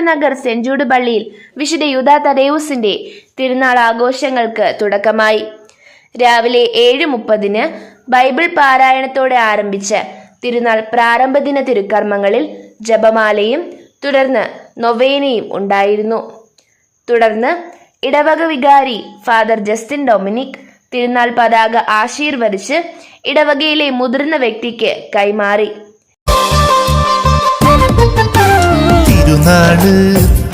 Nagar Saint Jude പള്ളിയിൽ വിശുദ്ധ യൂദാ തദേവുസിന്റെ തിരുനാൾ ആഘോഷങ്ങൾക്ക് തുടക്കമായി. രാവിലെ 7:30 ബൈബിൾ പാരായണത്തോടെ ആരംഭിച്ച തിരുനാൾ പ്രാരംഭദിന തിരുക്കർമ്മങ്ങളിൽ ജപമാലയും തുടർന്ന് നൊവേനയും ഉണ്ടായിരുന്നു. തുടർന്ന് ഇടവക വികാരി ഫാദർ ജസ്റ്റിൻ ഡൊമിനിക് തിരുനാൾ പതാക ആശീർവദിച്ച് ഇടവകയിലെ മുതിർന്ന വ്യക്തിക്ക് കൈമാറി. തിരുനാള്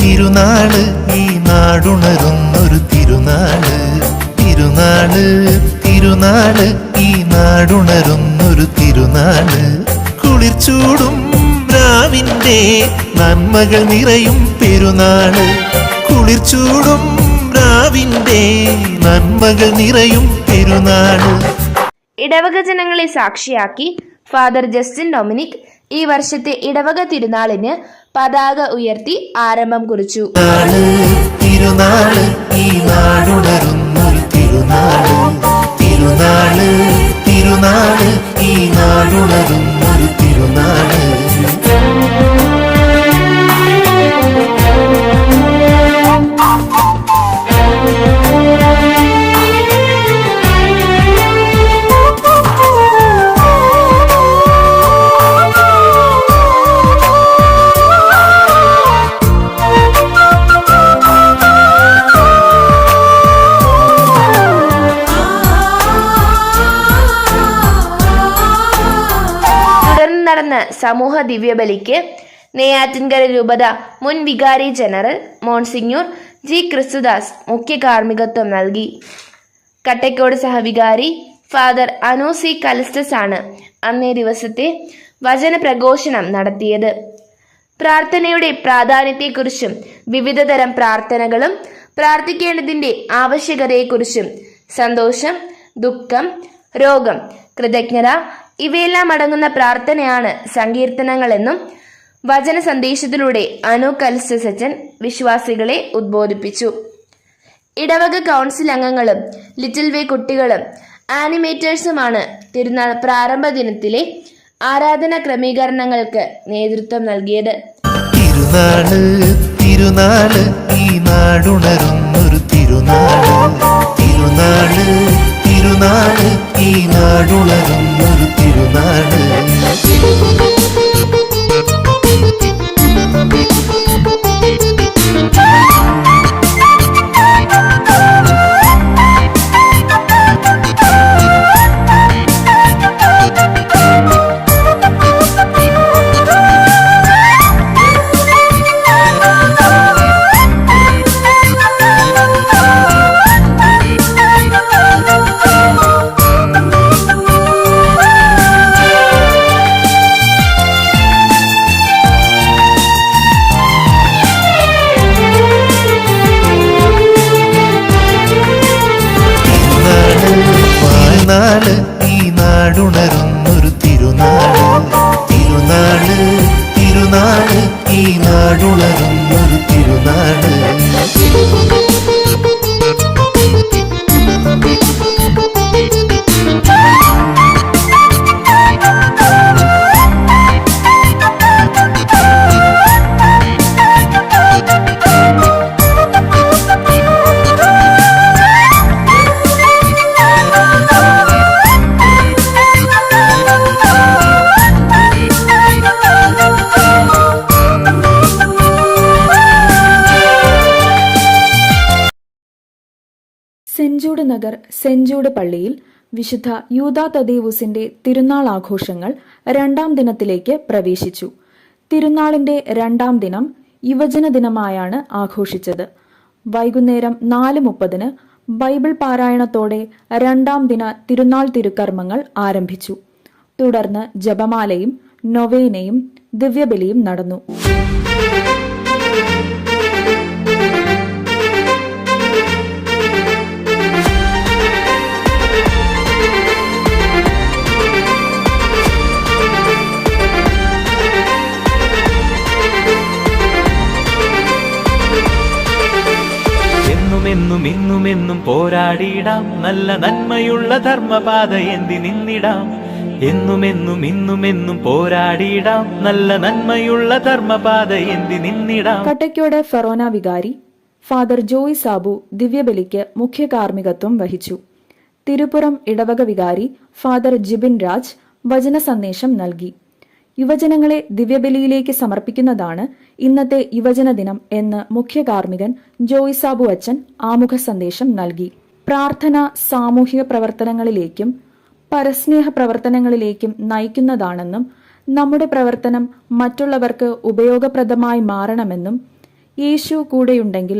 തിരുനാള് ഈ നാടുണരുന്നൊരു തിരുനാള്, തിരുനാള് തിരുനാള് ഈ നാടുണരുന്നൊരു തിരുനാള്. കുളിർച്ചൂടും രാവിന്റെ നന്മകൾ നിറയും പെരുന്നാള്, കുളിർച്ചൂടും രാവിന്റെ നന്മകൾ നിറയും പെരുന്നാള്. ഇടവക ജനങ്ങളെ സാക്ഷിയാക്കി ഫാദർ ജസ്റ്റിൻ ഡൊമിനിക് ഈ വർഷത്തെ ഇടവക തിരുനാളിന് പതാക ഉയർത്തി ആരംഭം കുറിച്ചു. തിരുനാള് ഈ നാടുണരുന്നൊരു തിരുനാള്, തിരുനാള് തിരുനാള് ഈ നാടുണരുന്നൊരു തിരുനാള്. നടന്ന സമൂഹ ദിവ്യബലിക്ക് നെയ്യാറ്റിൻകര രൂപത മുൻ വികാരി ജനറൽ മോൺസിഞ്ഞൂർ ജി ക്രിസ്തുദാസ് മുഖ്യ കാർമ്മികത്വം നൽകി. കട്ടക്കോട് സഹവികാരി ഫാദർ അനൂസി കലിസ്റ്റസ് ആണ് അന്നേ ദിവസത്തെ വചന പ്രഘോഷണം നടത്തിയത്. പ്രാർത്ഥനയുടെ പ്രാധാന്യത്തെക്കുറിച്ചും വിവിധതരം പ്രാർത്ഥനകളും പ്രാർത്ഥിക്കേണ്ടതിന്റെ ആവശ്യകതയെക്കുറിച്ചും സന്തോഷം, ദുഃഖം, രോഗം, കൃതജ്ഞത ഇവയെല്ലാം അടങ്ങുന്ന പ്രാർത്ഥനയാണ് സങ്കീർത്തനങ്ങളെന്നും വചന സന്ദേശത്തിലൂടെ അനു കൽസസച്ചൻ വിശ്വാസികളെ ഉദ്ബോധിപ്പിച്ചു. ഇടവക കൗൺസിൽ അംഗങ്ങളും ലിറ്റിൽ വേ കുട്ടികളും ആനിമേറ്റേഴ്സുമാണ് തിരുനാൾ പ്രാരംഭ ദിനത്തിലെ ആരാധന ക്രമീകരണങ്ങൾക്ക് നേതൃത്വം നൽകിയത്. തിരുനാള് തിരുനാള് ഈ നാടുണരുന്നൊരു തിരുനാള്, തിരുനാള് തിരുനാള് ഈ നാടുണരുന്നൊരു തിരുനാള്. തിരുനാള് ഈ നാടുണരുന്നൊരു തിരുനാള്, തിരുനാള് തിരുനാള് ഈ നാടുണരുന്നൊരു തിരുനാള്. Saint Jude Nagar Saint Jude പള്ളിയിൽ വിശുദ്ധ യൂദാ തദേവുസിന്റെ തിരുനാൾ ആഘോഷങ്ങൾ 2ാം ദിനത്തിലേക്ക് പ്രവേശിച്ചു. തിരുനാളിന്റെ 2ാം ദിനം യുവജന ദിനമായാണ് ആഘോഷിച്ചത്. വൈകുന്നേരം 4:30 ബൈബിൾ പാരായണത്തോടെ 2ാം ദിന തിരുനാൾ തിരുക്കർമ്മങ്ങൾ ആരംഭിച്ചു. തുടർന്ന് ജപമാലയും നൊവേനയും ദിവ്യബലിയും നടന്നു. എന്നും പോരാടിയിടാം, നല്ല നന്മയുള്ള ധർമ്മപാത എന്തി നിന്നിടാം. എന്നുമെന്നും ഇന്നുമെന്നും പോരാടിയിടാം, നല്ല നന്മയുള്ള ധർമ്മപാത എന്തി നിന്നിടാം. കട്ടയ്ക്കോട് ഫെറോന വികാരി ഫാദർ ജോയ് സാബു ദിവ്യബലിക്ക് മുഖ്യ കാർമ്മികത്വം വഹിച്ചു. തിരുപ്പുറം ഇടവക വികാരി ഫാദർ ജിബിൻ രാജ് വചന സന്ദേശം നൽകി. യുവജനങ്ങളെ ദിവ്യബലിയിലേക്ക് സമർപ്പിക്കുന്നതാണ് ഇന്നത്തെ യുവജന ദിനം എന്ന് മുഖ്യ കാർമ്മികൻ ജോയ് സാബു അച്ഛൻ ആമുഖ സന്ദേശം നൽകി. പ്രാർത്ഥന സാമൂഹിക പ്രവർത്തനങ്ങളിലേക്കും പരസ്നേഹ പ്രവർത്തനങ്ങളിലേക്കും നയിക്കുന്നതാണെന്നും നമ്മുടെ പ്രവർത്തനം മറ്റുള്ളവർക്ക് ഉപയോഗപ്രദമായി മാറണമെന്നും യേശു കൂടെയുണ്ടെങ്കിൽ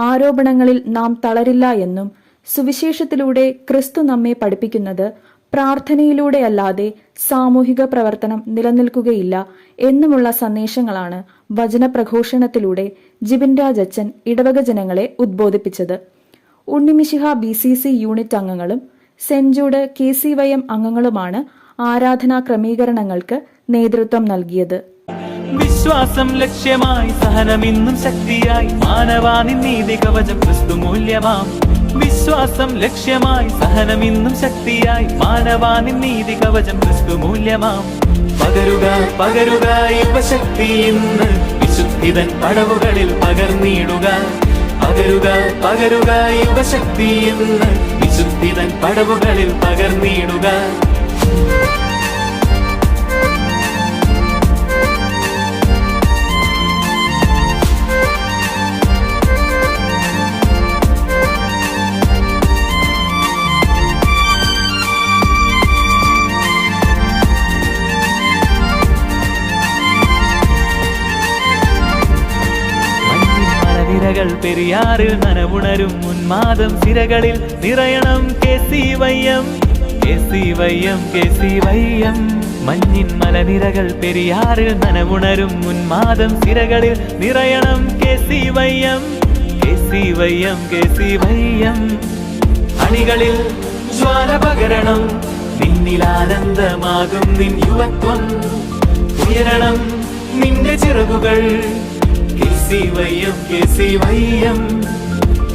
ആരോപണങ്ങളിൽ നാം തളരില്ല എന്നും സുവിശേഷത്തിലൂടെ ക്രിസ്തു നമ്മെ പഠിപ്പിക്കുന്നത് പ്രാർത്ഥനയിലൂടെയല്ലാതെ സാമൂഹിക പ്രവർത്തനം നിലനിൽക്കുകയില്ല എന്നുമുള്ള സന്ദേശങ്ങളാണ് വചനപ്രഘോഷണത്തിലൂടെ ജിബിൻ രാജ് അച്ഛൻ ഇടവക ജനങ്ങളെ ഉദ്ബോധിപ്പിച്ചത്. ഉണ്ണിമിശിഹ BCC യൂണിറ്റ് അംഗങ്ങളും സെന്റ് ജൂഡ് KCYM അംഗങ്ങളുമാണ് ആരാധനാ ക്രമീകരണങ്ങൾക്ക് നേതൃത്വം നൽകിയത്. വിശ്വാസം ലക്ഷ്യമായി സഹനമിന്നും ശക്തിയായി മാനവാനി നീതി കവചം ക്രിസ്തു മൂല്യമാം. വിശ്വാസം ലക്ഷ്യമായി സഹനമിന്നും ശക്തിയായി മാനവാനി നീതി കവചം ക്രിസ്തു മൂല്യമാം. പകരുക പകരുക യുവശക്തി ഇന്ന് വിശുദ്ധിതൻ പടവുകളിൽ പകർന്നിടുക. പകരുക പകരുക യുവശക്തി ഇന്ന് വിശുദ്ധിതൻ പടവുകളിൽ പകർന്നിടുക. പെരിയാറിൽ നനവുണരും ഉന്മാദം സിരകളിൽ നിറയണം. KCYM KCYM KCYM. മഞ്ഞിൻ മലനിരകൾ പെരിയാറിൽ നനവുണരും ഉന്മാദം സിരകളിൽ നിറയണം. KCYM KCYM KCYM. അണികളിൽ ജ്വാല പകരണം, നിന്നിലാനന്ദമാകും നിൻ യുവത്വം. ഉയരണം നിന്റെ ചിറകുകൾ. KCYM KCYM.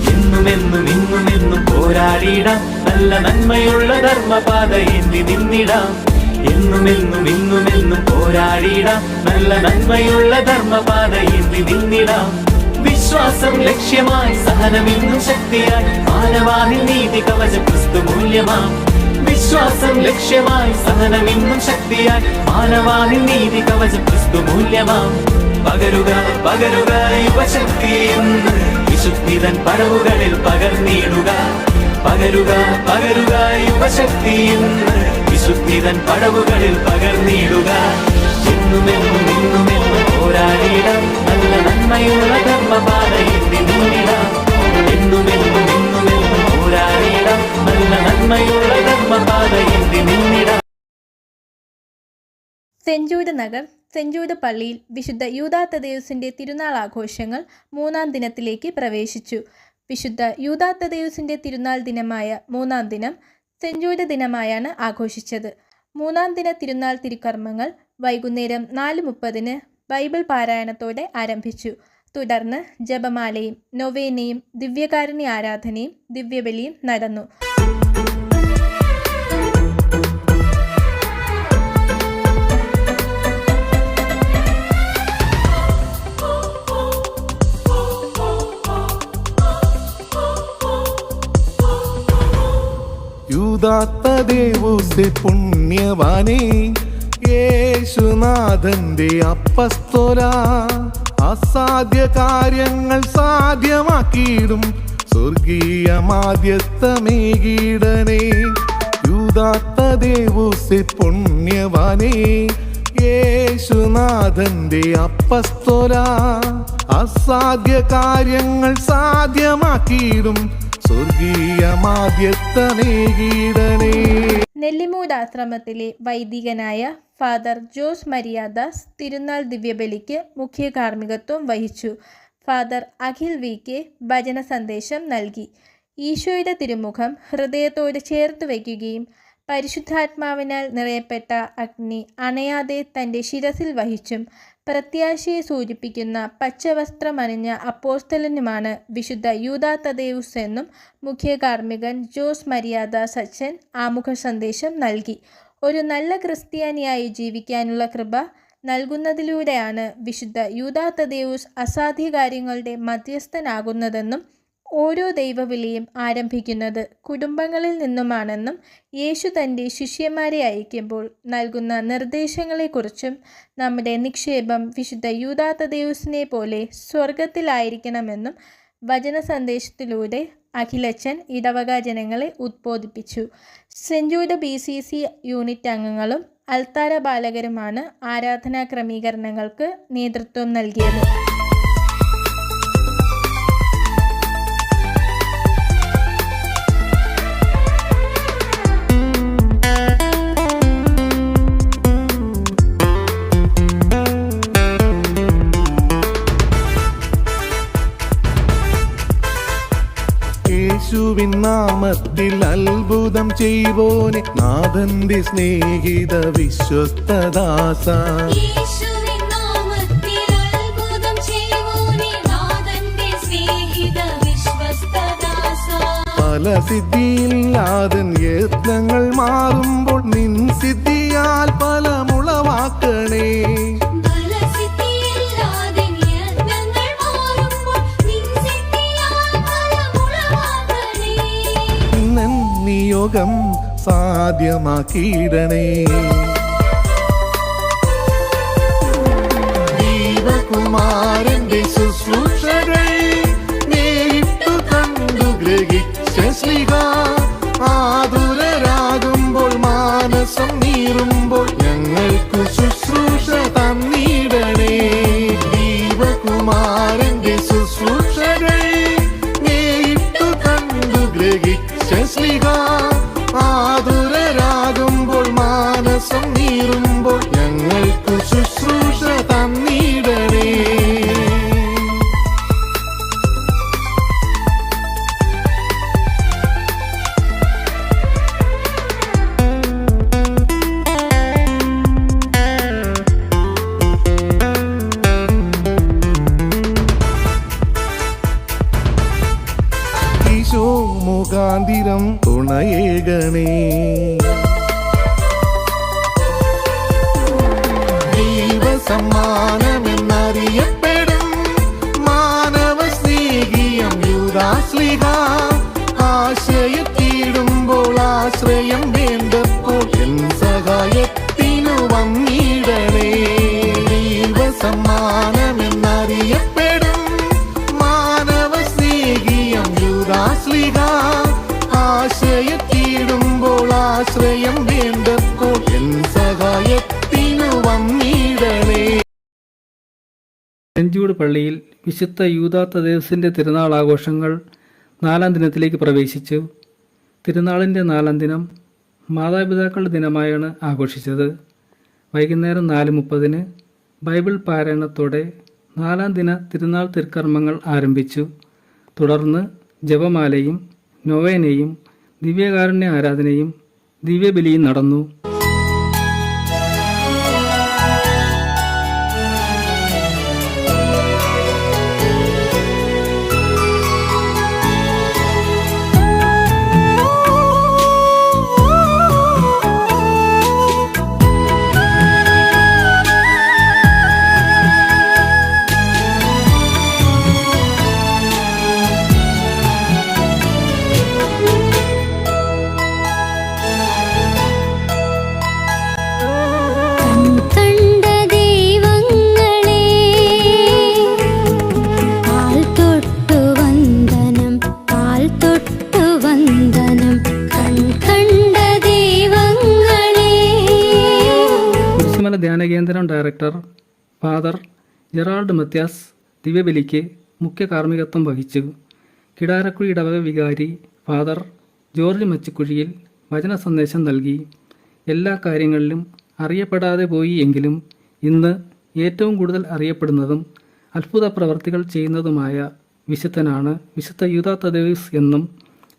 എന്നുമെന്നും ഇന്നുമെന്നും പോരാടിടാം, നല്ല നന്മയുള്ള ധർമ്മപാത എന്തി നിന്നിടാം. എന്നുമെന്നും ഇന്നുമെന്നും പോരാടിടാം, നല്ല നന്മയുള്ള ധർമ്മപാത എന്തി നിന്നിടാം. വിശ്വാസം ലക്ഷ്യമായി സഹനമിന്നും ശക്തിയായി മാനവാനിൽ നീതി കവചം ക്രിസ്തു മൂല്യമാം. വിശ്വാസം ലക്ഷ്യമായി സഹനമിന്നും ശക്തിയായി മാനവാനിൽ നീതി കവചം ക്രിസ്തു മൂല്യമാം. പകരുക പകരുക യുവശക്തി എന്ന് വിശുദ്ധിതൻ പടവുകളിൽ പകർന്നിടുക. പകരുക പകരുക യുവശക്തി എന്ന് വിശുദ്ധിതൻ പടവുകളിൽ പകർന്നിടുക. എന്നുമെന്നും ഇന്നുമെന്നും പോരാടിടാം, നല്ല നന്മയുള്ള ധർമ്മപാത എന്തി നിന്നിടാം. എന്നുമെന്നും ഇന്നുമെന്നും പോരാടിടാം, നല്ല നന്മയുള്ള ധർമ്മപാത എന്തി നിന്നിടാം. Saint Jude Nagar Saint Jude പള്ളിയിൽ വിശുദ്ധ യൂദാ തദേവുസിൻ്റെ തിരുനാൾ ആഘോഷങ്ങൾ 3-ാം ദിനത്തിലേക്ക് പ്രവേശിച്ചു. വിശുദ്ധ യൂദാ തദേവുസിൻ്റെ തിരുനാൾ ദിനമായ 3-ാം ദിനം സെന്റ് ജൂഡ് ദിനമായാണ് ആഘോഷിച്ചത്. 3-ാം ദിന തിരുനാൾ തിരുക്കർമ്മങ്ങൾ വൈകുന്നേരം 4:30 ബൈബിൾ പാരായണത്തോടെ ആരംഭിച്ചു. തുടർന്ന് ജപമാലയും നൊവേനയും ദിവ്യകാരുണ്യ ആരാധനയും ദിവ്യബലിയും നടന്നു. യൂദാ തദേവുസേ പുണ്യവാനേ, യേശുനാഥന്റെ അപ്പസ്തോല, അസാധ്യ കാര്യങ്ങൾ സാധ്യമാക്കിയിടും സ്വർഗീയ മാധ്യസ്ഥമേകീടനേ. യൂദാ തദേവുസേ പുണ്യവാനേ, യേശുനാഥന്റെ അപ്പസ്തോല, അസാധ്യ കാര്യങ്ങൾ സാധ്യമാക്കിയിടും സ്വർഗീയ മാധ്യസ്ഥമേകീടനേ. നെല്ലിമൂട് ആശ്രമത്തിലെ വൈദികനായ ഫാദർ ജോസ് മരിയാദാസ് തിരുനാൾ ദിവ്യബലിക്ക് മുഖ്യ കാർമ്മികത്വം വഹിച്ചു. ഫാദർ അഖിൽ VK ഭജന സന്ദേശം നൽകി. ഈശോയുടെ തിരുമുഖം ഹൃദയത്തോട് ചേർത്ത് വയ്ക്കുകയും പരിശുദ്ധാത്മാവിനാൽ നിറയപ്പെട്ട അഗ്നി അണയാതെ തൻ്റെ ശിരസിൽ വഹിച്ചും പ്രത്യാശയെ സൂചിപ്പിക്കുന്ന പച്ചവസ്ത്രമണിഞ്ഞ അപ്പോസ്തലനുമാണ് വിശുദ്ധ യൂദാ തദേവുസ് എന്നും മുഖ്യ കാർമ്മികൻ ജോസ് മരിയാദാസ് അച്ഛൻ ആമുഖ സന്ദേശം നൽകി. ഒരു നല്ല ക്രിസ്ത്യാനിയായി ജീവിക്കാനുള്ള കൃപ നൽകുന്നതിലൂടെയാണ് വിശുദ്ധ യൂദാ തദേവുസ് അസാധ്യ കാര്യങ്ങളുടെ മധ്യസ്ഥനാകുന്നതെന്നും ഓരോ ദൈവവിളിയും ആരംഭിക്കുന്നത് കുടുംബങ്ങളിൽ നിന്നുമാണെന്നും യേശു തൻ്റെ ശിഷ്യന്മാരെ അയക്കുമ്പോൾ നൽകുന്ന നിർദ്ദേശങ്ങളെക്കുറിച്ചും നമ്മുടെ നിക്ഷേപം വിശുദ്ധ യൂദാ തദേവുസിനെ പോലെ സ്വർഗത്തിലായിരിക്കണമെന്നും വചന സന്ദേശത്തിലൂടെ അഖിലച്ചൻ ഇടവക ജനങ്ങളെ ഉദ്ബോധിപ്പിച്ചു. സെന്റ് ജൂഡ് BCC യൂണിറ്റ് അംഗങ്ങളും അൽത്താര ബാലകരുമാണ് ആരാധനാ ക്രമീകരണങ്ങൾക്ക് നേതൃത്വം നൽകിയത്. യേശുവിൻ നാമത്തിൽ അത്ഭുതം ചെയ്വോനെ നാഥന്റെ സ്നേഹിത വിശ്വസ്തദാസ. യേശുവിൻ നാമത്തിൽ അത്ഭുതം ചെയ്വോനെ നാഥന്റെ സ്നേഹിത വിശ്വസ്തദാസ. പല സിദ്ധിയില്ലാതൻ യത്നങ്ങൾ മാറുമ്പോൾ നിൻ സിദ്ധിയാൽ ഫലമുളവാക്കണേ. നിയോഗം സാധ്യമാക്കിയിടണേ. ദൈവകുമാരന്റെ ശുശ്രൂഷകൾ നേരിട്ടു കണ്ടു ഗ്രഹിച്ച ശ്ലീഹ ആതുരരാകുമ്പോൾ മാനസം നീറുമ്പോൾ ഞങ്ങൾക്കു ശുശ്രൂഷ തന്നിടണേ. ദൈവകുമാരന്റെ ശുശ്രൂഷകൾ നേരിട്ടു കണ്ടു ഗ്രഹിച്ച ശ്ലീഹ ആതുരരാകുമ്പോൾ മാനസം നീറുമ്പോൾ ഞങ്ങൾക്കു ശുശ്രൂഷ തന്നിടണേ. ഈശോ മുഖാന്തിരം തുണയേകണേ. ദൈവസമ്മാനമെന്നറിയപ്പെടും മാനവ സ്നേഹിയം യൂദാശ്ലീഹ ആശ്രയത്തിടുമ്പോൾ ആശ്രയം വേണ്ടപ്പോൾ എൻ സഹായത്തിനു വന്നിടണേ. ദൈവസമ്മാനമെന്നറിയപ്പെടും മാനവ സ്നേഹിയം യൂദാശ്ലീഹ ആശ്രയത്തിടുമ്പോൾ ആശ്രയം വേണ്ടപ്പോൾ എൻ സഹായത്തിനു വന്നിടണേ. സെന്റ് ജൂഡ് പള്ളിയിൽ വിശുദ്ധ യൂദാ തദേവുസിൻ്റെ തിരുനാൾ ആഘോഷങ്ങൾ 4-ാം ദിനത്തിലേക്ക് പ്രവേശിച്ചു. തിരുനാളിൻ്റെ 4-ാം ദിനം മാതാപിതാക്കളുടെ ദിനമായാണ് ആഘോഷിച്ചത്. വൈകുന്നേരം 4:30 ബൈബിൾ പാരായണത്തോടെ 4-ാം ദിന തിരുനാൾ തിരുക്കർമ്മങ്ങൾ ആരംഭിച്ചു. തുടർന്ന് ജപമാലയും നൊവേനയും ദിവ്യകാരുണ്യ ആരാധനയും ദിവ്യബലിയും നടന്നു. ധ്യാനകേന്ദ്രം ഡയറക്ടർ ഫാദർ ജെറാൾഡ് മത്യാസ് ദിവ്യബലിക്ക് മുഖ്യ കാർമ്മികത്വം വഹിച്ചു. കിടാരക്കുഴി ഇടവക വികാരി ഫാദർ ജോർജ് മച്ചിക്കുഴിയിൽ വചന സന്ദേശം നൽകി. എല്ലാ കാര്യങ്ങളിലും അറിയപ്പെടാതെ പോയി എങ്കിലും ഇന്ന് ഏറ്റവും കൂടുതൽ അറിയപ്പെടുന്നതും അത്ഭുത പ്രവർത്തികൾ ചെയ്യുന്നതുമായ വിശുദ്ധനാണ് വിശുദ്ധ യൂദാ തദേവുസ് എന്നും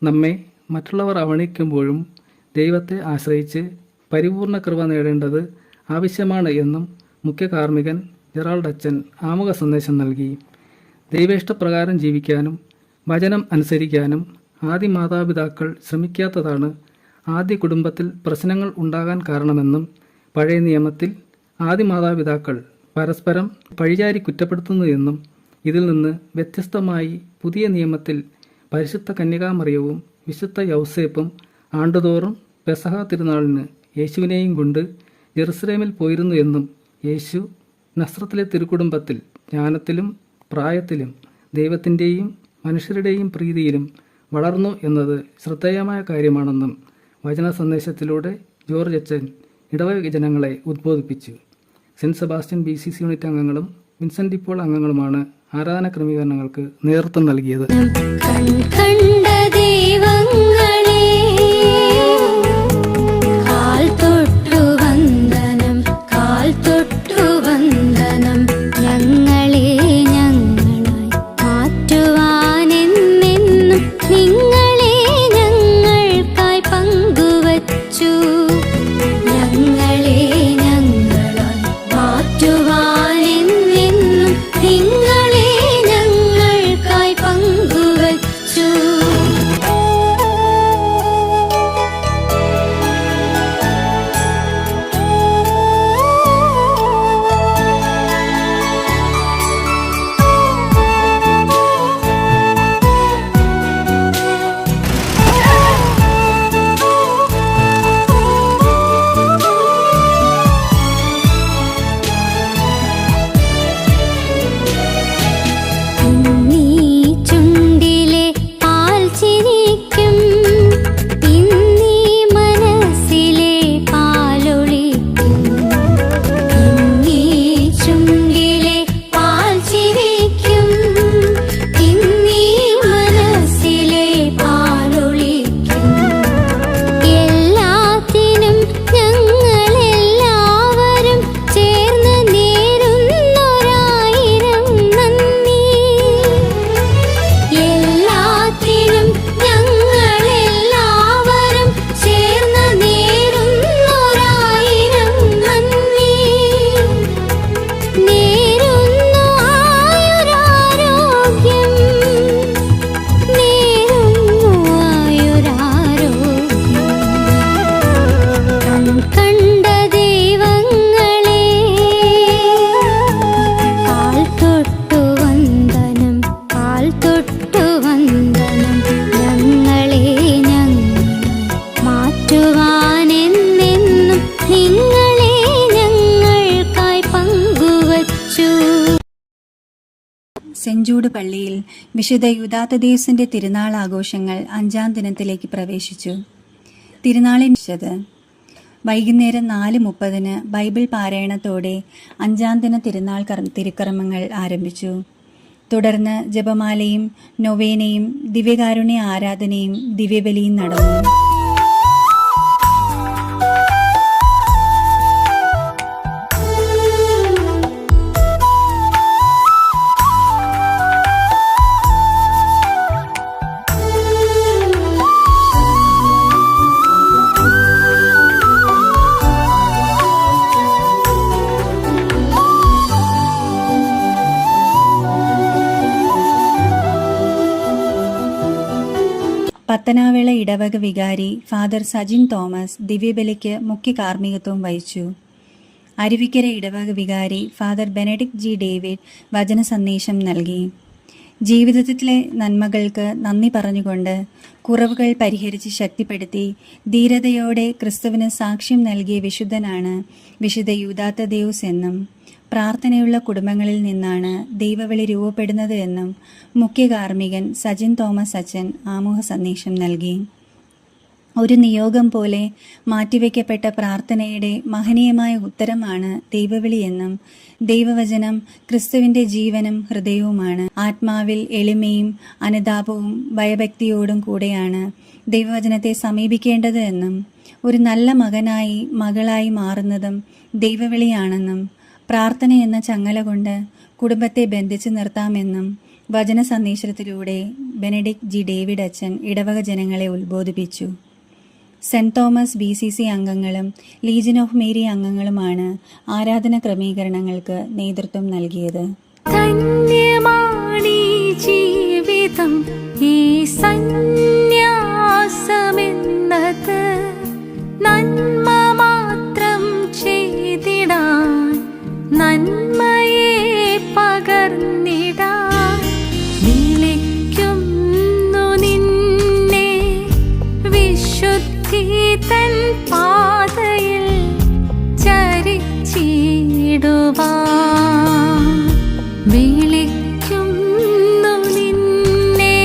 നമ്മെ മറ്റുള്ളവർ അവഗണിക്കുമ്പോഴും ദൈവത്തെ ആശ്രയിച്ച് പരിപൂർണ കൃപ നേടേണ്ടത് ആവശ്യമാണ് എന്നും മുഖ്യ കാർമ്മികൻ ജെറാൾഡ് അച്ഛൻ ആമുഖ സന്ദേശം നൽകി. ദൈവേഷ്ടപ്രകാരം ജീവിക്കാനും വചനം അനുസരിക്കാനും ആദ്യ മാതാപിതാക്കൾ ശ്രമിക്കാത്തതാണ് ആദ്യ കുടുംബത്തിൽ പ്രശ്നങ്ങൾ ഉണ്ടാകാൻ കാരണമെന്നും പഴയ നിയമത്തിൽ ആദ്യ മാതാപിതാക്കൾ പരസ്പരം പഴിചാരി കുറ്റപ്പെടുത്തുന്നു എന്നും ഇതിൽ നിന്ന് വ്യത്യസ്തമായി പുതിയ നിയമത്തിൽ പരിശുദ്ധ കന്യകാമറിയവും വിശുദ്ധ യൗസേപ്പും ആണ്ടുതോറും പെസഹ തിരുനാളിന് യേശുവിനെയും കൊണ്ട് ജെറുസലേമിൽ പോയിരുന്നു എന്നും യേശു നസ്രത്തിലെ തിരുക്കുടുംബത്തിൽ ജ്ഞാനത്തിലും പ്രായത്തിലും ദൈവത്തിൻ്റെയും മനുഷ്യരുടെയും പ്രീതിയിലും വളർന്നു എന്നത് ശ്രദ്ധേയമായ കാര്യമാണെന്നും വചന സന്ദേശത്തിലൂടെ ജോർജ് അച്ഛൻ ഇടവക ജനങ്ങളെ ഉദ്ബോധിപ്പിച്ചു. സെൻറ്റ് സെബാസ്റ്റ്യൻ BCC യൂണിറ്റ് അംഗങ്ങളും വിൻസെൻ്റ് ഡിപ്പോൾ അംഗങ്ങളുമാണ് ആരാധന ക്രമീകരണങ്ങൾക്ക് നേതൃത്വം നൽകിയത്. കണ്ട ദൈവങ്ങളെ കാൽ തൊട്ടു വന്ദനം, കാൽ തൊട്ടു വന്ദനം. ഞങ്ങളെ ഞങ്ങളായി മാറ്റുവാനെന്നെന്നും നിങ്ങളെ ഞങ്ങൾക്കായി പങ്കുവച്ചു. ഞങ്ങളെ ഞങ്ങളായി മാറ്റുവാനെന്നെന്നും നിങ്ങളെ ഞങ്ങൾക്കായി പങ്കുവച്ചു. ഇന്നീ ചുണ്ടിലെ പാൽ ചിരിക്കും, ഇന്നീ മനസ്സിലെ പാലൊളിക്കും. ഇന്നീ ചുണ്ടിലെ പാൽ ചിരിക്കും, ഇന്നീ മനസ്സിലെ പാലൊളിക്കും. എല്ലാത്തിനും ഞങ്ങളെല്ലാവരും ചേർന്ന് നേരുന്നൊരായിരം നന്ദി. എല്ലാത്തിനും ഞങ്ങളെല്ലാവരും ചേർന്ന് നേരുന്നൊരായിരം നന്ദി. നേരുന്നു ആയുരാരോഗ്യം, നേരുന്നു ആയുരാരോഗ്യം. കണ്ട ദൈവങ്ങളെ കാൽ തൊട്ടു വന്ദനം, കാൽ തൊട്ടു വന്ദനം. ഞങ്ങളെ ഞങ്ങളായി മാറ്റുവാനെന്നെന്നും നിങ്ങളെ ഞങ്ങൾക്കായി പങ്കുവച്ചു. സെന്റ് ജൂഡ് പള്ളിയിൽ വിശുദ്ധ യൂദാത്തദേവസിന്റെ തിരുനാൾ ആഘോഷങ്ങൾ 5-ാം ദിനത്തിലേക്ക് പ്രവേശിച്ചു. തിരുനാളിന് വൈകുന്നേരം 4:30 ബൈബിൾ പാരായണത്തോടെ 5-ാം ദിന തിരുനാൾ തിരുക്കർമ്മങ്ങൾ ആരംഭിച്ചു. തുടർന്ന് ജപമാലയും നൊവേനയും ദിവ്യകാരുണ്യ ആരാധനയും ദിവ്യബലിയും നടന്നു. പത്തനാവേള ഇടവക വികാരി ഫാദർ സജിൻ തോമസ് ദിവ്യബലിക്ക് മുഖ്യ കാർമ്മികത്വം വഹിച്ചു. അരുവിക്കര ഇടവക വികാരി ഫാദർ ബെനഡിക്ട് ജി ഡേവിഡ് വചന സന്ദേശം നൽകി. ജീവിതത്തിലെ നന്മകൾക്ക് നന്ദി പറഞ്ഞുകൊണ്ട് കുറവുകൾ പരിഹരിച്ച് ശക്തിപ്പെടുത്തി ധീരതയോടെ ക്രിസ്തുവിന് സാക്ഷ്യം നൽകിയ വിശുദ്ധനാണ് വിശുദ്ധ യൂദാത്തദേവസ് എന്നും പ്രാർത്ഥനയുള്ള കുടുംബങ്ങളിൽ നിന്നാണ് ദൈവവിളി രൂപപ്പെടുന്നത് എന്നും മുഖ്യ കാർമ്മികൻ സജിൻ തോമസ് അച്ഛൻ ആമുഖ സന്ദേശം നൽകി. ഒരു നിയോഗം പോലെ മാറ്റിവെക്കപ്പെട്ട പ്രാർത്ഥനയുടെ മഹനീയമായ ഉത്തരമാണ് ദൈവവിളിയെന്നും ദൈവവചനം ക്രിസ്തുവിൻ്റെ ജീവനും ഹൃദയവുമാണ്. ആത്മാവിൽ എളിമയും അനുതാപവും ഭയഭക്തിയോടും കൂടെയാണ് ദൈവവചനത്തെ സമീപിക്കേണ്ടത് എന്നും ഒരു നല്ല മകനായി മകളായി മാറുന്നതും ദൈവവിളിയാണെന്നും പ്രാർത്ഥന എന്ന ചങ്ങല കൊണ്ട് കുടുംബത്തെ ബന്ധിച്ചു നിർത്താമെന്നും വചന സന്ദേശത്തിലൂടെ ബെനഡിക്ട് ജി ഡേവിഡ് അച്ഛൻ ഇടവക ജനങ്ങളെ ഉത്ബോധിപ്പിച്ചു. സെന്റ് തോമസ് BCC അംഗങ്ങളും ലീജിയൻ ഓഫ് മേരി അംഗങ്ങളുമാണ് ആരാധന ക്രമീകരണങ്ങൾക്ക് നേതൃത്വം നൽകിയത്. ധന്യമാണീ ജീവിതം, ഈ സന്യാസമെന്നത് വിളിക്കുന്നു നിന്നെ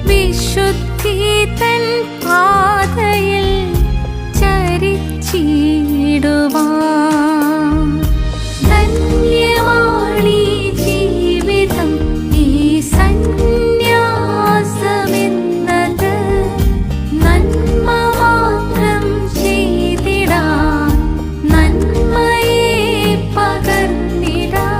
വിശുദ്ധി തൻ പാതയിൽ ചരിച്ചിടുവാൻ. ധന്യമാണീ ജീവിതം, ഈ സന്യാസമെന്നത് നന്മ മാത്രം ചെയ്തിടാൻ, നന്മയെ പകർന്നിടാൻ.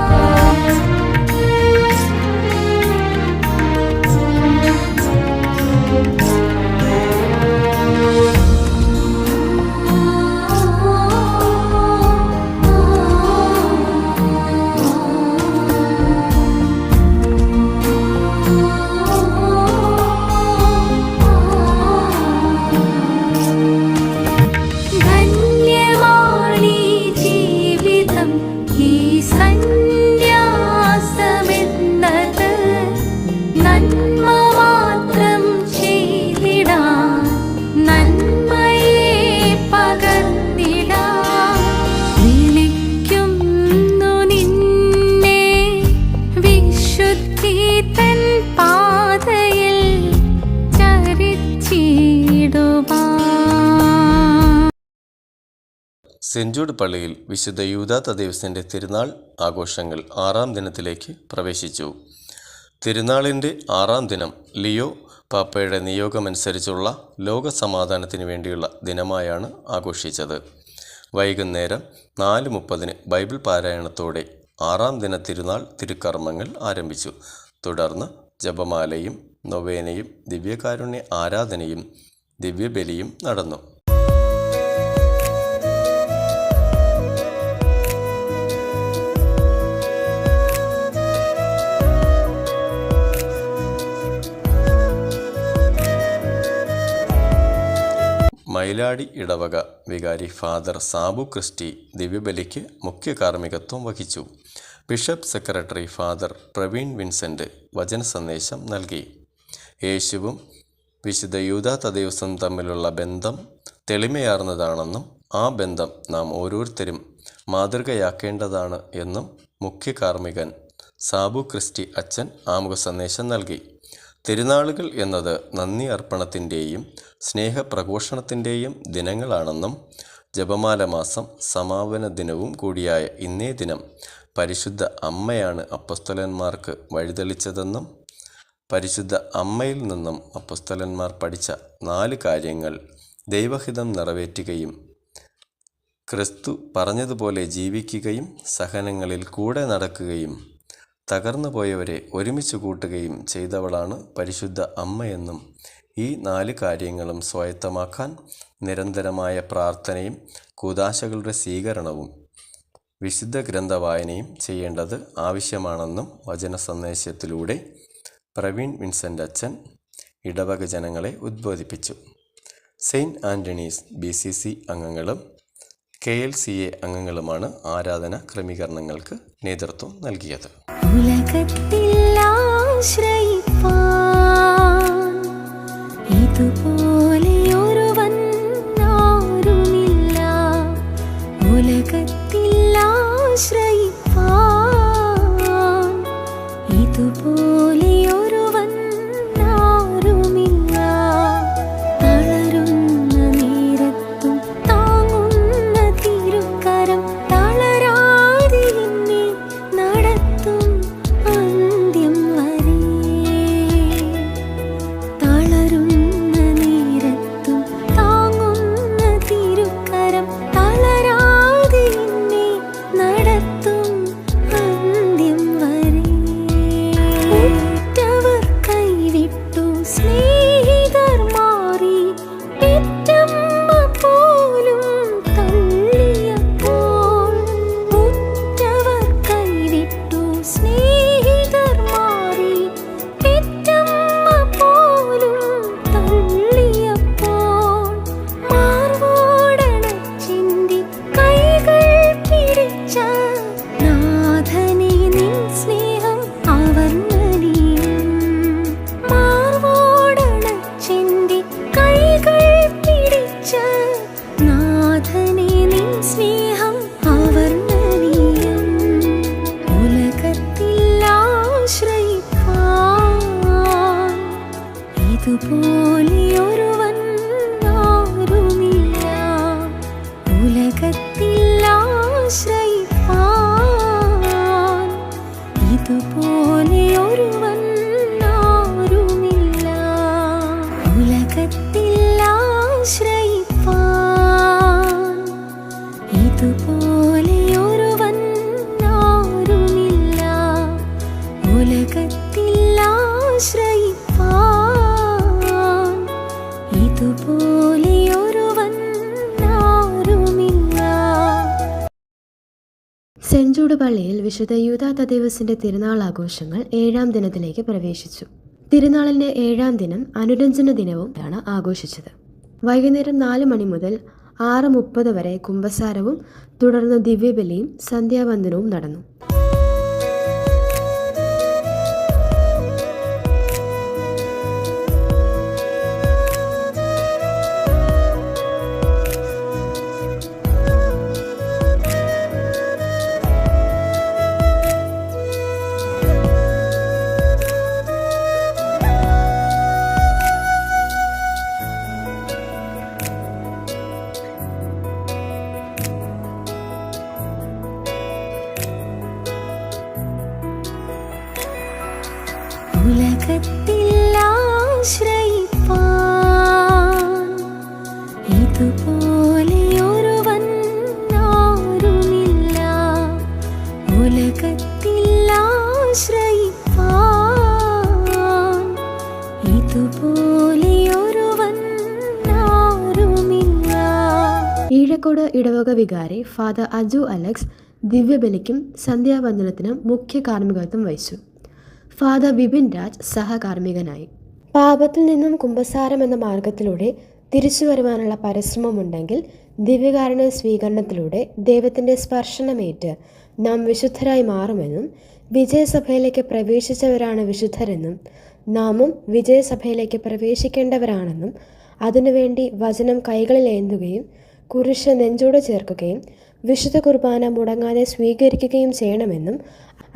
ധന്യമാണീ ജീവിതം, ഈ സന്യാസമെന്നത് നന്മ മാത്രം ചെയ്തിടാൻ, നന്മയെ പകർന്നിടാൻ. വിളിക്കുന്നു നിന്നെ വിശുദ്ധി തൻ പാതയിൽ ചരിച്ചിടുവാൻ. സെന്റ് ജൂഡ് പള്ളിയിൽ വിശുദ്ധ യൂദാ തദേവസിൻ്റെ തിരുനാൾ ആഘോഷങ്ങൾ 6-ാം ദിനത്തിലേക്ക് പ്രവേശിച്ചു. തിരുനാളിൻ്റെ 6-ാം ദിനം ലിയോ പാപ്പയുടെ നിയോഗമനുസരിച്ചുള്ള ലോകസമാധാനത്തിന് വേണ്ടിയുള്ള ദിനമായാണ് ആഘോഷിച്ചത്. വൈകുന്നേരം 4:30 ബൈബിൾ പാരായണത്തോടെ 6-ാം ദിന തിരുനാൾ തിരുക്കർമ്മങ്ങൾ ആരംഭിച്ചു. തുടർന്ന് ജപമാലയും നൊവേനയും ദിവ്യകാരുണ്യ ആരാധനയും ദിവ്യബലിയും നടന്നു. മയിലാടി ഇടവക വികാരി ഫാദർ സാബു ക്രിസ്റ്റി ദിവ്യബലിക്ക് മുഖ്യ കാർമ്മികത്വം വഹിച്ചു. Bishop secretary father Praveen Vincent വചന സന്ദേശം നൽകി. യേശുവും വിശുദ്ധ യൂദാ തദേവസും തമ്മിലുള്ള ബന്ധം തെളിമയാർന്നതാണെന്നും ആ ബന്ധം നാം ഓരോരുത്തരും മാതൃകയാക്കേണ്ടതാണ് എന്നും മുഖ്യ കാർമ്മികൻ സാബു ക്രിസ്റ്റി അച്ഛൻ ആമുഖ സന്ദേശം നൽകി. തിരുനാളുകൾ എന്നത് നന്ദി അർപ്പണത്തിൻ്റെയും സ്നേഹപ്രഘോഷണത്തിൻ്റെയും ദിനങ്ങളാണെന്നും ജപമാല മാസം സമാപന ദിനവും കൂടിയായ ഇന്നേ ദിനം പരിശുദ്ധ അമ്മയാണ് അപ്പസ്തലന്മാർക്ക് വഴിതെളിച്ചതെന്നും പരിശുദ്ധ അമ്മയിൽ നിന്നും അപ്പസ്തലന്മാർ പഠിച്ച 4 കാര്യങ്ങൾ ദൈവഹിതം നിറവേറ്റുകയും ക്രിസ്തു പറഞ്ഞതുപോലെ ജീവിക്കുകയും സഹനങ്ങളിൽ കൂടെ നടക്കുകയും തകർന്നു പോയവരെ ഒരുമിച്ച് കൂട്ടുകയും ചെയ്തവളാണ് പരിശുദ്ധ അമ്മയെന്നും ഈ 4 കാര്യങ്ങളും സ്വായത്തമാക്കാൻ നിരന്തരമായ പ്രാർത്ഥനയും കൂദാശകളുടെ സ്വീകരണവും വിശുദ്ധ ഗ്രന്ഥവായനയും ചെയ്യേണ്ടത് ആവശ്യമാണെന്നും വചന സന്ദേശത്തിലൂടെ പ്രവീൺ വിൻസെൻ്റ് അച്ഛൻ ഇടവക ജനങ്ങളെ ഉദ്ബോധിപ്പിച്ചു. സെയിൻറ്റ് ആൻ്റണീസ് BCC അംഗങ്ങളും KLCA അംഗങ്ങളുമാണ് ആരാധന ക്രമീകരണങ്ങൾക്ക് നേതൃത്വം നൽകിയത്. ഉലകത്തിൽ ആശ്രയിപ്പാൻ ഇതുപോലെയൊരുവൻ ആരുമില്ല. ഉലകത്തിൽ ആശ്രയിപ്പാൻ ഇതുപോലെയൊരുവൻ ആരുമില്ല. തളരുന്ന നേരത്തും താങ്ങുന്ന തിരുക്കരം തളരാതെ എന്നെ നടത്തും അന്ത്യം വരെ. തളരുന്ന നേരത്തും താങ്ങുന്ന തിരുക്കരം തളരാതെ എന്നെ നടത്തും അന്ത്യം വരെ. ജൂഡ് പള്ളിയിൽ വിശുദ്ധ യൂദാ തദേവസിന്റെ തിരുനാൾ ആഘോഷങ്ങൾ 7-ാം ദിനത്തിലേക്ക് പ്രവേശിച്ചു. തിരുനാളിന്റെ 7-ാം ദിനം അനുരഞ്ജന ദിനവും ആണ് ആഘോഷിച്ചത്. വൈകുന്നേരം 4 മണി മുതൽ 6:30 വരെ കുമ്പസാരവും തുടർന്ന് ദിവ്യബലിയും സന്ധ്യാവന്ദനവും നടന്നു. ഉലകത്തിൽ ആശ്രയിപ്പാൻ ഇതുപോലെയൊരുവൻ ആരുമില്ല. ഉലകത്തിൽ ആശ്രയിപ്പാൻ ഇതുപോലെയൊരുവൻ ആരുമില്ല. ഈഴക്കോട് ഇടവക വികാരി ഫാദർ അജു അലക്സ് ദിവ്യബലിക്കും സന്ധ്യാവന്ദനത്തിനും മുഖ്യ കാർമ്മികത്വം വഹിച്ചു. ഫാദർ വിപിൻ രാജ് സഹകാർമ്മികനായി. പാപത്തിൽ നിന്നും കുമ്പസാരം എന്ന മാർഗത്തിലൂടെ തിരിച്ചു വരുവാനുള്ള പരിശ്രമമുണ്ടെങ്കിൽ ദിവ്യകാരുണ്യ സ്വീകരണത്തിലൂടെ ദൈവത്തിൻ്റെ സ്പർശനമേറ്റ് നാം വിശുദ്ധരായി മാറുമെന്നും വിജയസഭയിലേക്ക് പ്രവേശിച്ചവരാണ് വിശുദ്ധരെന്നും നാമും വിജയസഭയിലേക്ക് പ്രവേശിക്കേണ്ടവരാണെന്നും അതിനുവേണ്ടി വചനം കൈകളിൽ ഏന്തുകയും കുരിശ് നെഞ്ചോട് ചേർക്കുകയും വിശുദ്ധ കുർബാന മുടങ്ങാതെ സ്വീകരിക്കുകയും ചെയ്യണമെന്നും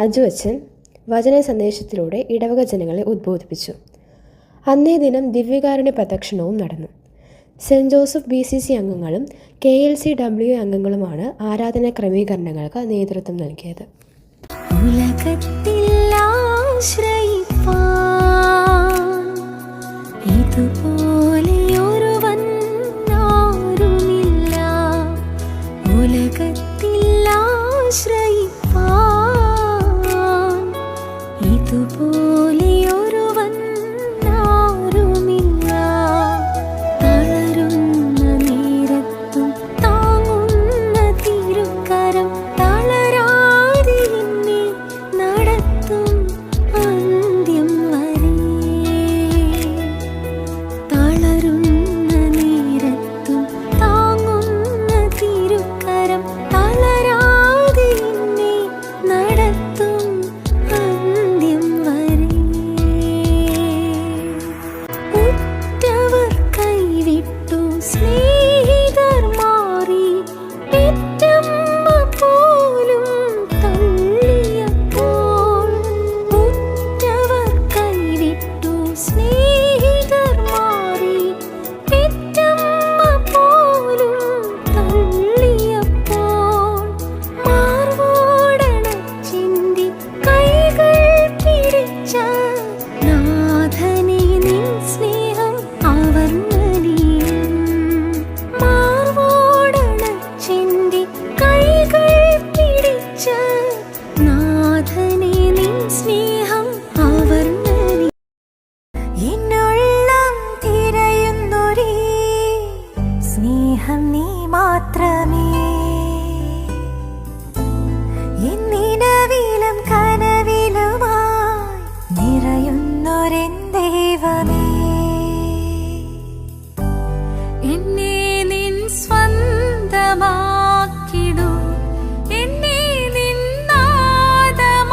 അജു അച്ഛൻ വചന സന്ദേശത്തിലൂടെ ഇടവക ജനങ്ങളെ ഉദ്ബോധിപ്പിച്ചു. അന്നേ ദിനം ദിവ്യകാരുണ്യ പ്രദക്ഷിണവും നടന്നു. സെൻറ് ജോസഫ് BCC അംഗങ്ങളും KLCW അംഗങ്ങളുമാണ് ആരാധന ക്രമീകരണങ്ങൾക്ക് നേതൃത്വം നൽകിയത്. ഉലകത്തിൽ ആശ്രയിപ്പാൻ ഇതുപോലെയൊരുവൻ ആരുമില്ല. ഉലകത്തിൽ ആശ്രയിപ്പാൻ ഇതുപോലെയൊരുവൻ ആരുമില്ല. തളരുന്ന നേരത്തും താങ്ങുന്ന തിരുക്കരം തളരാതെ എന്നെ നടത്തും അന്ത്യം വരെ. തളരുന്ന നേരത്തും താങ്ങുന്ന തിരുക്കരം തളരാതെ എന്നെ നടത്തും അന്ത്യം വരെ. ഉറ്റവർ കൈവിട്ടു സ്നേഹിതർ മാറി പെറ്റമ്മ പോലും തള്ളിയപ്പോൾ. ഉറ്റവർ കൈവിട്ടു സ്നേഹിതർ മാറി പെറ്റമ്മ പോലും തള്ളിയപ്പോൾ. മാർവോടണച്ചിന്തി കൈകൾ പിടിച്ച നാഥനെ നിൻ സ്നേഹം അവർണ്ണനീയം. മാർവോടണച്ചിന്തി കൈകൾ പിടിച്ച നാഥനെ നിൻ സ്നേഹം അവർണ്ണനീയം. എന്നുള്ളം തിരയുന്നൊരേ സ്നേഹം നീ മാത്രമേ. എന്നിനവിലും കനവിലുമായി നിറയുന്നൊരെൻ ദൈവമേ. എന്നെ നിൻ സ്വന്തമാക്കിടൂ, എന്നെ നിൻ നാദമാക്കിടൂ.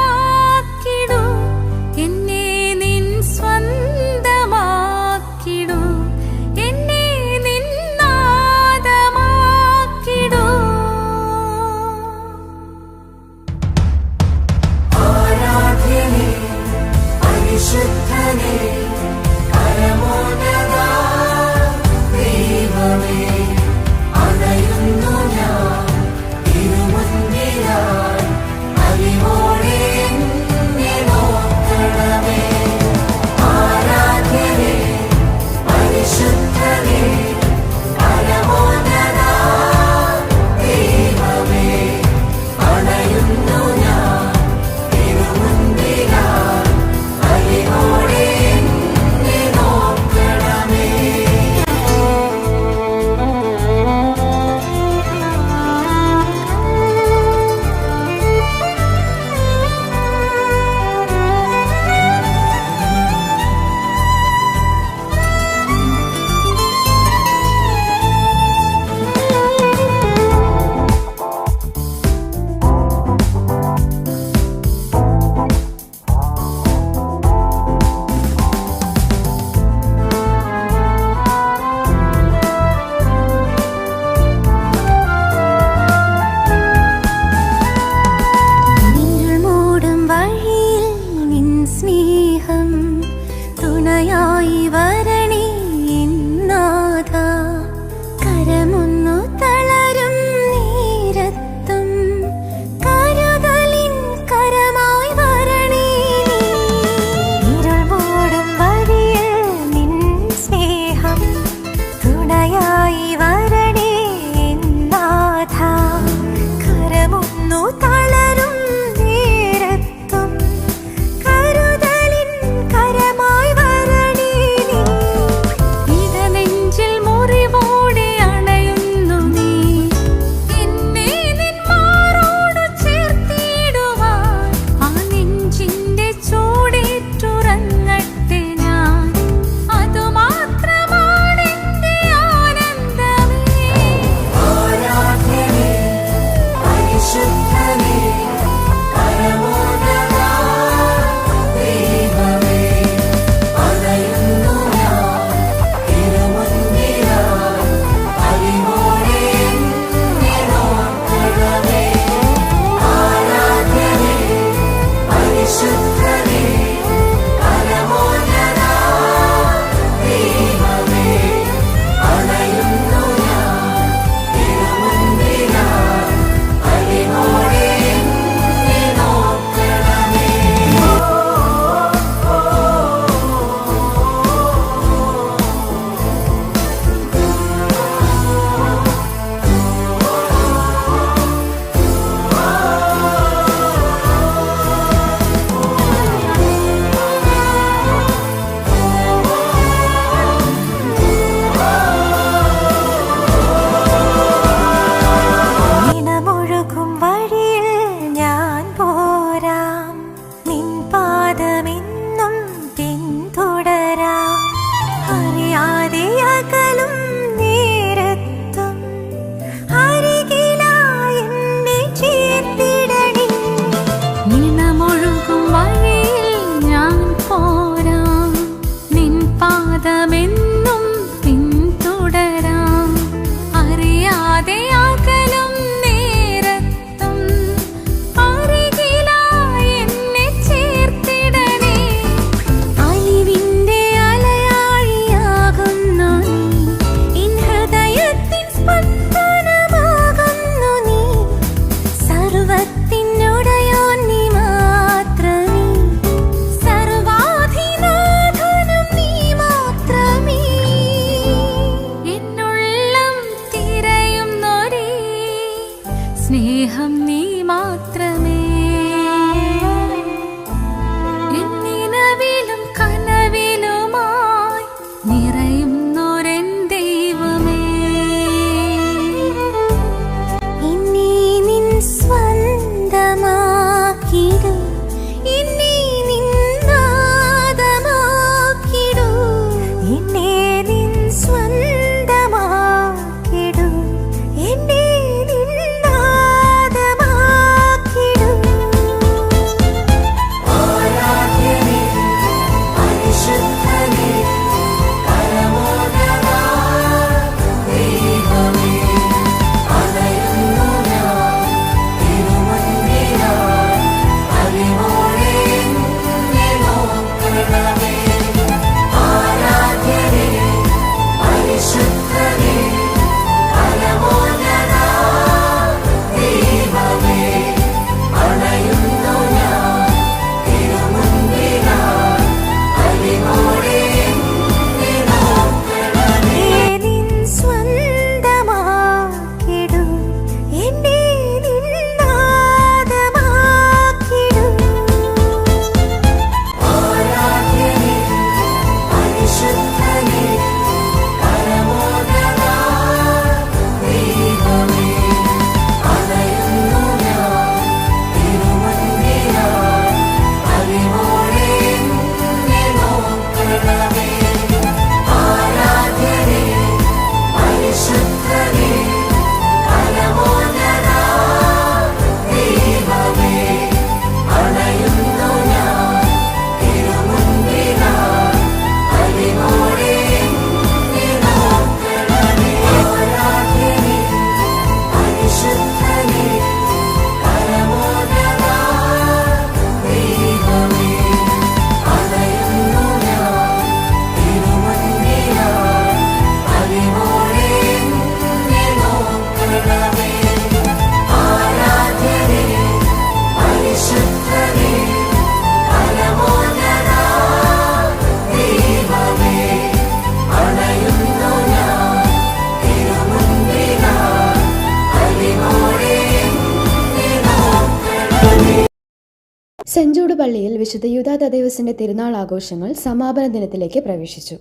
സെന്റ് ജൂഡ് പള്ളിയിൽ വിശുദ്ധ യൂദാ തദേവസിന്റെ തിരുനാൾ ആഘോഷങ്ങൾ സമാപന ദിനത്തിലേക്ക് പ്രവേശിച്ചു.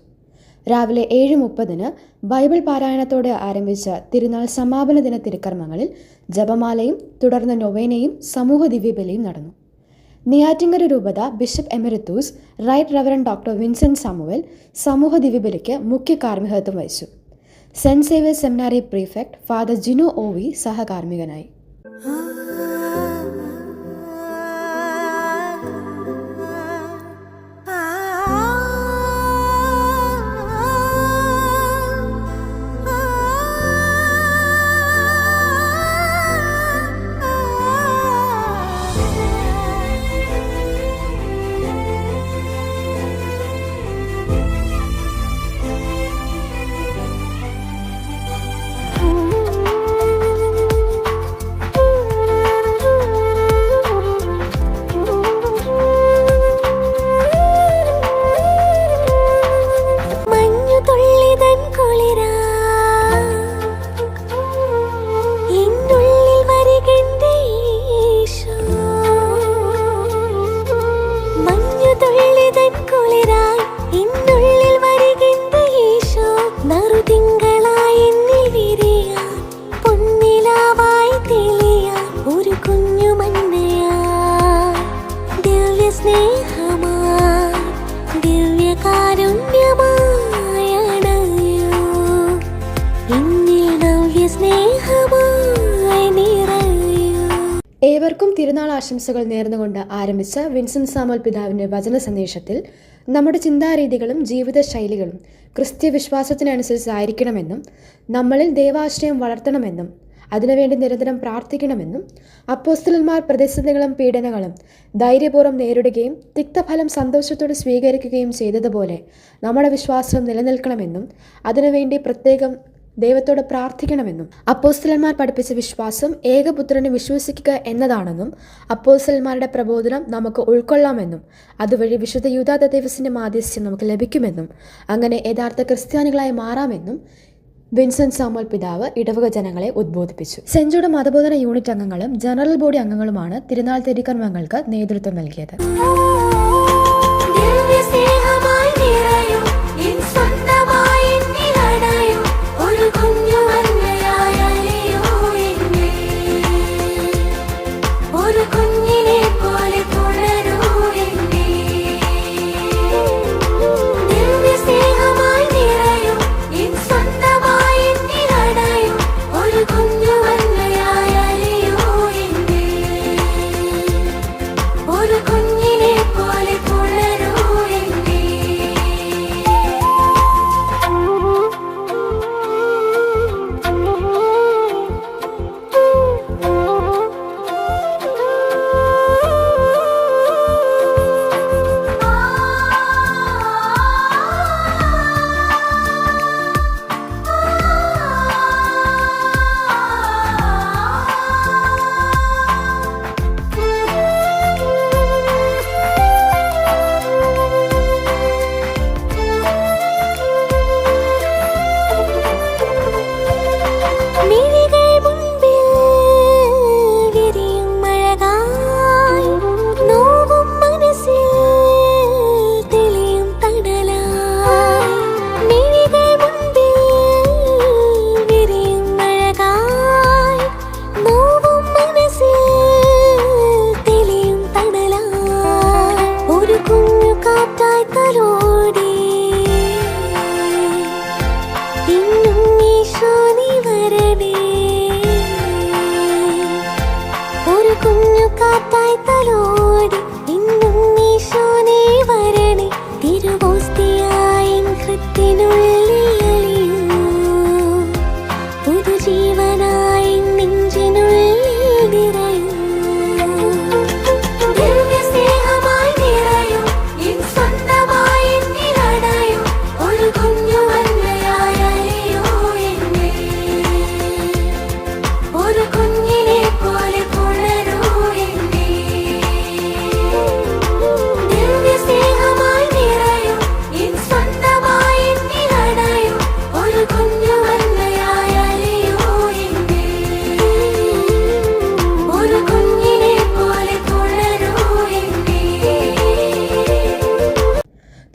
രാവിലെ 7:30 ബൈബിൾ പാരായണത്തോടെ ആരംഭിച്ച തിരുനാൾ സമാപന ദിന തിരുക്കർമ്മങ്ങളിൽ ജപമാലയും തുടർന്ന് നൊവേനയും സമൂഹ ദിവ്യബലിയും നടന്നു. നെയ്യാറ്റിൻകര രൂപത bishop emeritus right reverend doctor Vincent Samuel സമൂഹ ദിവ്യബലിക്ക് മുഖ്യ കാർമ്മികത്വം വഹിച്ചു. Saint Xavier's seminary prefect father Jinu OV സഹകാർമ്മികനായി. ഏവർക്കും തിരുനാൾ ആശംസകൾ നേർന്നുകൊണ്ട് ആരംഭിച്ച വിൻസെന്റ് സാമുവൽ പിതാവിൻ്റെ വചന സന്ദേശത്തിൽ നമ്മുടെ ചിന്താരീതികളും ജീവിതശൈലികളും ക്രിസ്ത്യ വിശ്വാസത്തിനനുസരിച്ചായിരിക്കണമെന്നും നമ്മളിൽ ദൈവാശ്രയം വളർത്തണമെന്നും അതിനുവേണ്ടി നിരന്തരം പ്രാർത്ഥിക്കണമെന്നും അപ്പോസ്തലന്മാർ പ്രതിസന്ധികളും പീഡനങ്ങളും ധൈര്യപൂർവ്വം നേരിടുകയും തിക്തഫലം സന്തോഷത്തോടെ സ്വീകരിക്കുകയും ചെയ്തതുപോലെ നമ്മുടെ വിശ്വാസം നിലനിൽക്കണമെന്നും അതിനുവേണ്ടി പ്രത്യേകം ദൈവത്തോട് പ്രാർത്ഥിക്കണമെന്നും അപ്പോസ്തലന്മാർ പഠിപ്പിച്ച വിശ്വാസം ഏകപുത്രനെ വിശ്വസിക്കുക എന്നതാണെന്നും അപ്പോസ്തലന്മാരുടെ പ്രബോധനം നമുക്ക് ഉൾക്കൊള്ളാമെന്നും അതുവഴി വിശുദ്ധ യൂദാ തദേവസിന്റെ മാധ്യസ്ഥ്യം നമുക്ക് ലഭിക്കുമെന്നും അങ്ങനെ യഥാർത്ഥ ക്രിസ്ത്യാനികളായി മാറാമെന്നും വിൻസെന്റ് സാമുവൽ പിതാവ് ഇടവക ജനങ്ങളെ ഉദ്ബോധിപ്പിച്ചു. സെന്റ് ജൂഡ് മതബോധന യൂണിറ്റ് അംഗങ്ങളും ജനറൽ ബോഡി അംഗങ്ങളുമാണ് തിരുനാൾ തിരുക്കർമ്മങ്ങൾക്ക് നേതൃത്വം നൽകിയത്.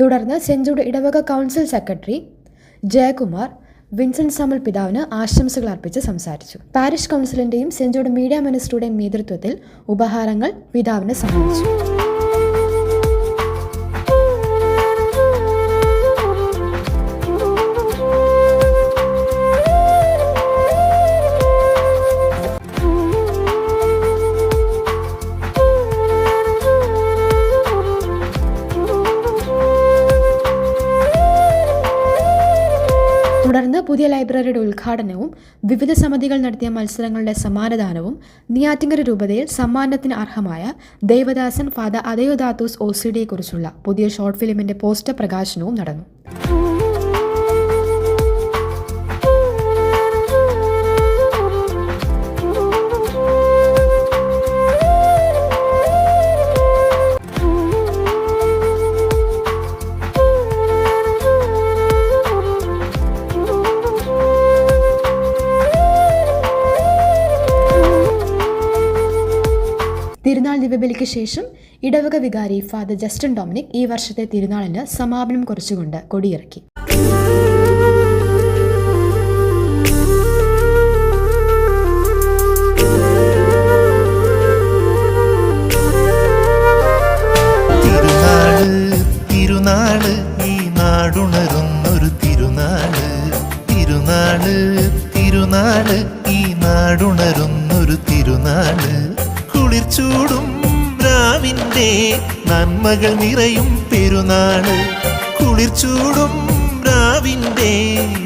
തുടർന്ന് സെന്റ് ജൂഡ് ഇടവക council secretary Jayakumar Vincent Samuel പിതാവിന് ആശംസകൾ അർപ്പിച്ച് സംസാരിച്ചു. പാരിഷ് കൗൺസിലിന്റെയും സെന്റ് ജൂഡ് മീഡിയ മിനിസ്ട്രിയുടെയും നേതൃത്വത്തിൽ ഉപഹാരങ്ങൾ പിതാവിന് സമ്മാനിച്ചു. തുടർന്ന് പുതിയ ലൈബ്രറിയുടെ ഉദ്ഘാടനവും വിവിധ സമിതികൾ നടത്തിയ മത്സരങ്ങളുടെ സമ്മാനദാനവും നെയ്യാറ്റിൻകര രൂപതയിൽ സമ്മാനത്തിന് അർഹമായ ദേവദാസൻ ഫാദർ അദയോദാത്തോസ് OCD-യെക്കുറിച്ചുള്ള പുതിയ ഷോർട്ട് ഫിലിമിന്റെ പോസ്റ്റർ പ്രകാശനവും നടന്നു. തിരുനാൾ ദിവ്യബലിക്ക് ശേഷം ഇടവക വികാരി ഫാദർ ജസ്റ്റിൻ ഡൊമിനിക് ഈ വർഷത്തെ തിരുനാളിന് സമാപനം കുറിച്ചുകൊണ്ട് കൊടിയിറക്കി. തിരുനാള് ഈ നാടുണരുന്നൊരു തിരുനാള്, തിരുനാള് തിരുനാള് ഈ നാടുണരുന്നൊരു തിരുനാള്. കുളിർച്ചൂടും രാവിന്റെ നന്മകൾ നിറയും പെരുന്നാള്, കുളിർച്ചൂടും രാവിന്റെ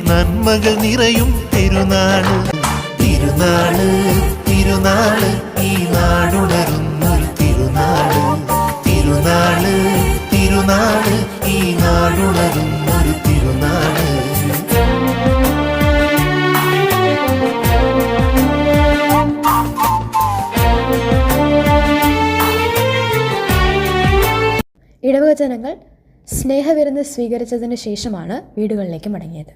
നന്മകൾ നിറയും പെരുന്നാള്. തിരുനാള് തിരുനാള് ഈ നാടുണരുന്നൊരു തിരുനാള്, തിരുനാള് തിരുനാള് ഈ നാടുണരുന്നൊരു തിരുനാള്. ഇടവക ജനങ്ങൾ സ്നേഹവിരുന്ന് സ്വീകരിച്ചതിന് ശേഷമാണ് വീടുകളിലേക്ക് മടങ്ങിയത്.